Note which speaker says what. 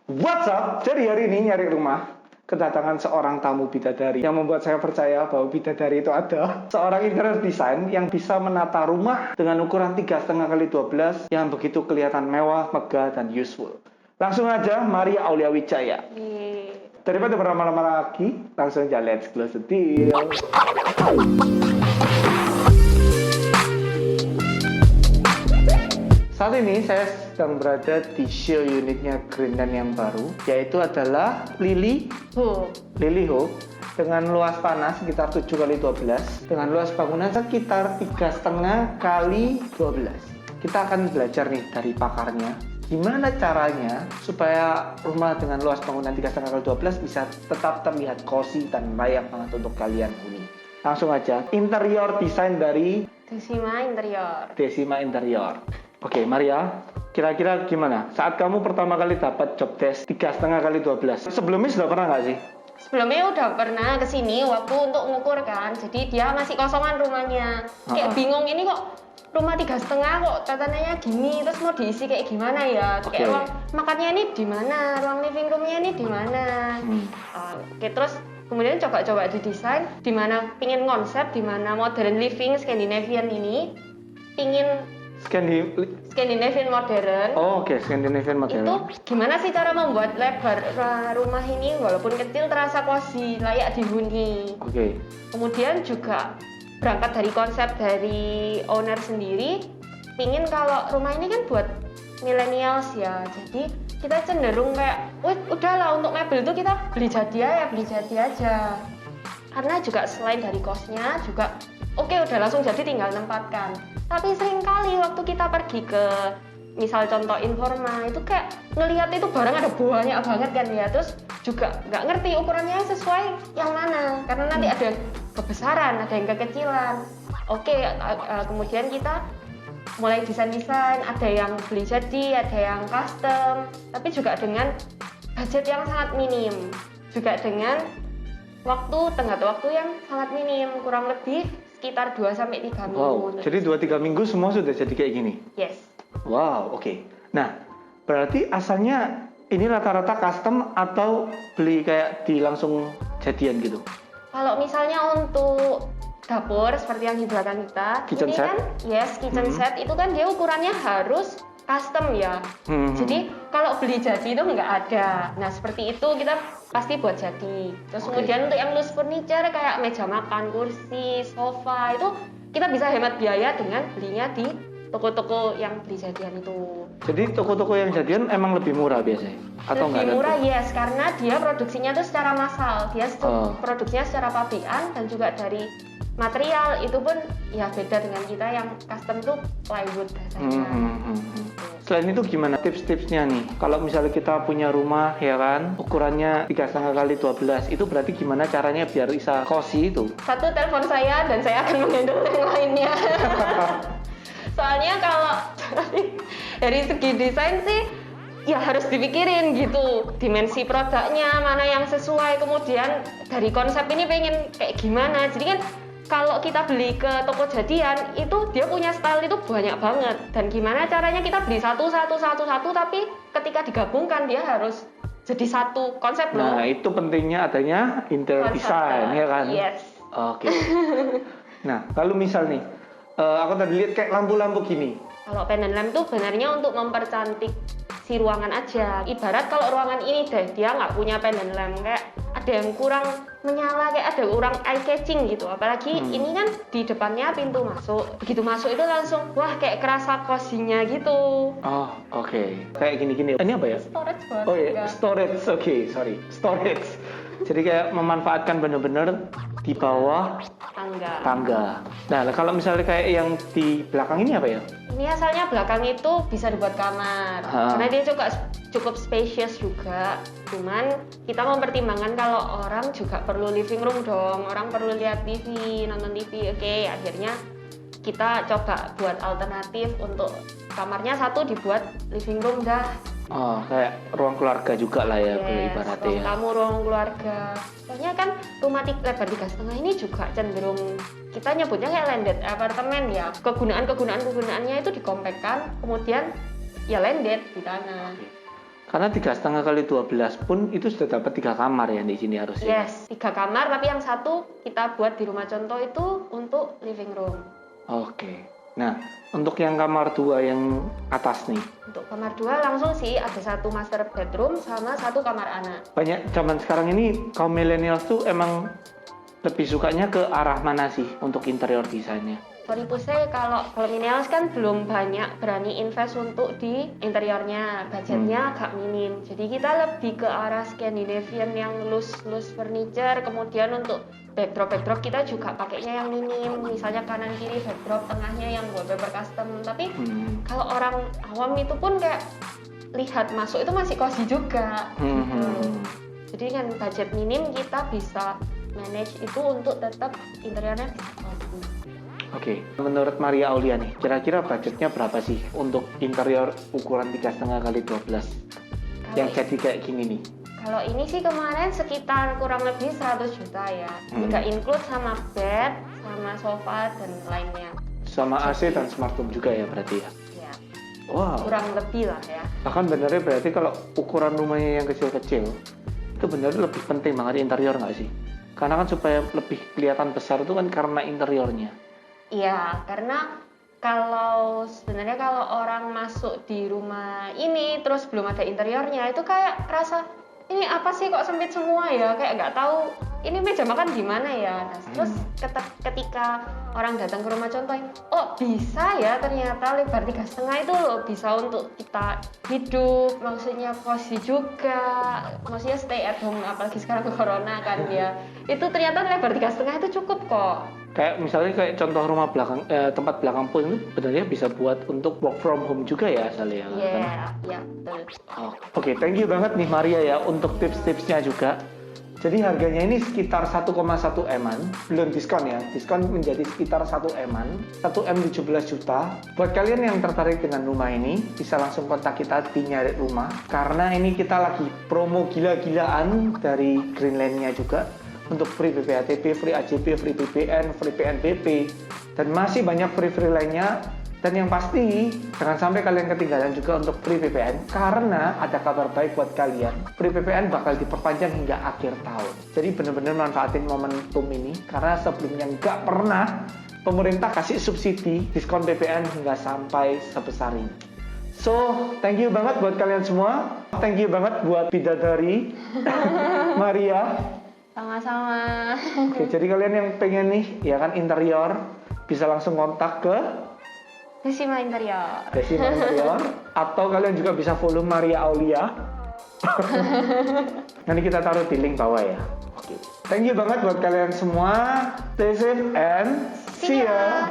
Speaker 1: What's up? Jadi hari ini nyari rumah, kedatangan seorang tamu bidadari yang membuat saya percaya bahwa bidadari itu ada. Seorang interior design yang bisa menata rumah dengan ukuran 3,5x12 yang begitu kelihatan mewah, megah, dan useful. Langsung aja, Maria Aulia Wijaya. Daripada berlama-lama lagi, langsung aja let's close the deal. Saat ini saya sedang berada di show unitnya Greenland yang baru, yaitu adalah Lily Hope dengan luas tanah sekitar 7x12 dengan luas bangunan sekitar 3,5x12. Kita akan belajar nih dari pakarnya gimana caranya supaya rumah dengan luas bangunan 3,5x12 bisa tetap terlihat cozy dan layak banget untuk kalian huni. Langsung aja, interior design dari Desima Interior. Oke, Maria, kira-kira gimana? Saat kamu pertama kali dapat job desk 3,5x12, sebelumnya sudah pernah nggak sih?
Speaker 2: Sebelumnya udah pernah kesini waktu untuk ngukur kan, jadi dia masih kosongan rumahnya. Kayak bingung ini kok rumah 3,5 kok tatanannya gini, terus mau diisi kayak gimana ya? Kayak ruang makannya ini di mana, ruang living roomnya ini di mana? Oke, terus kemudian coba-coba didesain, di mana pingin konsep, di mana modern living Scandinavian ini pingin Scandinavian modern.
Speaker 1: Oh, oke, Scandinavian modern.
Speaker 2: Itu gimana sih cara membuat lebar rumah ini walaupun kecil terasa cozy, layak dihuni.
Speaker 1: Oke.
Speaker 2: Kemudian juga berangkat dari konsep dari owner sendiri, pingin kalau rumah ini kan buat millennials ya. Jadi kita cenderung kayak, udahlah untuk mebel itu kita beli jadi aja. Karena juga selain dari cost-nya juga udah langsung jadi tinggal tempatkan. Tapi seringkali waktu kita pergi ke misal contoh Informa itu kayak ngelihat itu barang ada banyak banget kan ya, terus juga nggak ngerti ukurannya sesuai yang mana karena nanti ada yang kebesaran, ada yang kekecilan. Kemudian kita mulai desain, ada yang beli jadi, ada yang custom, tapi juga dengan budget yang sangat minim, juga dengan tenggat waktu yang sangat minim, kurang lebih sekitar 2-3 minggu.
Speaker 1: Wow, jadi 2-3 minggu semua sudah jadi kayak gini?
Speaker 2: Yes.
Speaker 1: Wow, oke. Nah, berarti asalnya ini rata-rata custom atau beli kayak di langsung jadian gitu?
Speaker 2: Kalau misalnya untuk dapur seperti yang di belakang kita,
Speaker 1: kitchen
Speaker 2: ini
Speaker 1: set?
Speaker 2: Kan, kitchen set itu kan dia ukurannya harus custom ya. Jadi kalau beli jadi itu nggak ada. Nah seperti itu kita pasti buat jadi. Terus kemudian untuk yang loose furniture kayak meja makan, kursi, sofa itu kita bisa hemat biaya dengan belinya di toko-toko yang beli jadian itu.
Speaker 1: Jadi toko-toko yang jadian emang lebih murah biasanya? Atau
Speaker 2: lebih murah yes, karena dia produksinya itu secara massal. Dia produksinya secara pabrikan dan juga dari material itu pun ya beda dengan kita yang custom tuh plywood biasanya.
Speaker 1: Selain itu gimana tips-tipsnya nih? Kalau misalnya kita punya rumah ya kan, ukurannya 3,5x12, itu berarti gimana caranya biar bisa cozy itu?
Speaker 2: Satu, telepon saya dan saya akan menghandle yang lainnya. Soalnya kalau dari segi desain sih ya harus dipikirin gitu, dimensi produknya mana yang sesuai, kemudian dari konsep ini pengen kayak gimana. Jadi kan kalau kita beli ke toko jadian itu dia punya style itu banyak banget, dan gimana caranya kita beli satu tapi ketika digabungkan dia harus jadi satu konsep loh.
Speaker 1: Nah itu pentingnya adanya interior design ya kan?
Speaker 2: Yes.
Speaker 1: Oke. Nah kalau misal nih aku tadi lihat kayak lampu-lampu gini.
Speaker 2: Kalau pendant lamp itu sebenarnya untuk mempercantik si ruangan aja. Ibarat kalau ruangan ini deh dia nggak punya pendant lamp, kayak ada yang kurang menyala, kayak ada kurang eye catching gitu. Apalagi ini kan di depannya pintu masuk. Begitu masuk itu langsung wah kayak kerasa cozy-nya gitu.
Speaker 1: Oh oke. Kayak gini-gini. Ini apa ya?
Speaker 2: Storage buat.
Speaker 1: Oh iya, storage. Storage. Jadi kayak memanfaatkan benar-benar di bawah tangga. Nah, kalau misalnya kayak yang di belakang ini apa ya?
Speaker 2: Ini asalnya belakang itu bisa dibuat kamar. Karena dia juga cukup spacious juga. Cuman kita mempertimbangkan kalau orang juga perlu living room dong. Orang perlu lihat TV, nonton TV. Oke, akhirnya kita coba buat alternatif untuk kamarnya satu dibuat living room dah.
Speaker 1: Oh, kayak ruang keluarga juga lah ya, ibaratnya.
Speaker 2: Ruang tamu, ruang keluarga. Soalnya kan rumah lebar 3,5 ini juga cenderung kita nyebutnya kayak landed apartemen ya. Kegunaannya itu dikompakkan, kemudian ya landed di tanah.
Speaker 1: Karena 3,5 kali 12 pun itu sudah dapat 3 kamar ya di sini harusnya.
Speaker 2: Yes, 3 kamar, tapi yang satu kita buat di rumah contoh itu untuk living room.
Speaker 1: Oke. Nah, untuk yang kamar 2 yang atas nih,
Speaker 2: Untuk kamar 2 langsung sih ada satu master bedroom sama satu kamar anak.
Speaker 1: banyak zaman sekarang ini kaum milenial tuh emang lebih sukanya ke arah mana sih untuk interior desainnya?
Speaker 2: Sorry Puse, kalau millennials kan belum banyak berani invest untuk di interiornya, budgetnya agak minim. Jadi kita lebih ke arah Scandinavian yang loose furniture, kemudian untuk backdrop kita juga pakainya yang minim, misalnya kanan kiri backdrop, tengahnya yang wallpaper custom. Tapi kalau orang awam itu pun kayak lihat masuk itu masih cozy juga. Gitu. Jadi dengan budget minim kita bisa manage itu untuk tetap interiornya bisa cozy.
Speaker 1: Oke, menurut Maria Aulia nih, kira-kira budgetnya berapa sih untuk interior ukuran 3,5 kali 12 yang jadi kayak gini nih?
Speaker 2: Kalau ini sih kemarin sekitar kurang lebih 100 juta ya. Udah include sama bed, sama sofa dan lainnya.
Speaker 1: Sama AC dan smart home juga ya berarti ya?
Speaker 2: Ya,
Speaker 1: Wow.
Speaker 2: kurang lebih lah ya.
Speaker 1: Bahkan benernya berarti kalau ukuran rumahnya yang kecil-kecil, itu benernya lebih penting banget interior nggak sih? Karena kan supaya lebih kelihatan besar itu kan karena interiornya.
Speaker 2: Iya, karena sebenarnya kalau orang masuk di rumah ini terus belum ada interiornya itu kayak rasa ini apa sih kok sempit semua ya, kayak nggak tahu ini meja makan di mana ya. Nah, terus ketika orang datang ke rumah contoh, oh bisa ya ternyata lebar 3,5 itu loh bisa untuk kita hidup, maksudnya cozy juga, maksudnya stay at home apalagi sekarang corona kan ya. Itu ternyata lebar 3,5 itu cukup kok.
Speaker 1: Kayak misalnya kayak contoh rumah belakang, tempat belakang pun itu sebenarnya bisa buat untuk work from home juga ya asalnya.
Speaker 2: Iya, betul.
Speaker 1: Oke, thank you banget nih Maria ya untuk tips-tipsnya juga. Jadi harganya ini sekitar 1,1 M-an, belum diskon ya. Diskon menjadi sekitar 1 M-an, 1 M 17 juta. Buat kalian yang tertarik dengan rumah ini, bisa langsung kontak kita di Nyari Rumah. Karena ini kita lagi promo gila-gilaan dari Greenland-nya juga. Untuk free BPHTB, free AJB, free BPN, free PNBP, dan masih banyak free-free lainnya. Dan yang pasti, jangan sampai kalian ketinggalan juga untuk free PPN, karena ada kabar baik buat kalian. Free PPN bakal diperpanjang hingga akhir tahun. Jadi benar-benar manfaatin momentum ini, karena sebelumnya nggak pernah pemerintah kasih subsidi diskon PPN hingga sampai sebesar ini. So, thank you banget buat kalian semua. Thank you banget buat bidadari Maria.
Speaker 2: Sama-sama.
Speaker 1: Oke, jadi kalian yang pengen nih, ya kan interior, bisa langsung kontak ke
Speaker 2: Desima Interior.
Speaker 1: Desima Interior, atau kalian juga bisa follow Maria Aulia. Nanti kita taruh di link bawah ya. Oke. Thank you banget buat kalian semua. Stay safe and see ya.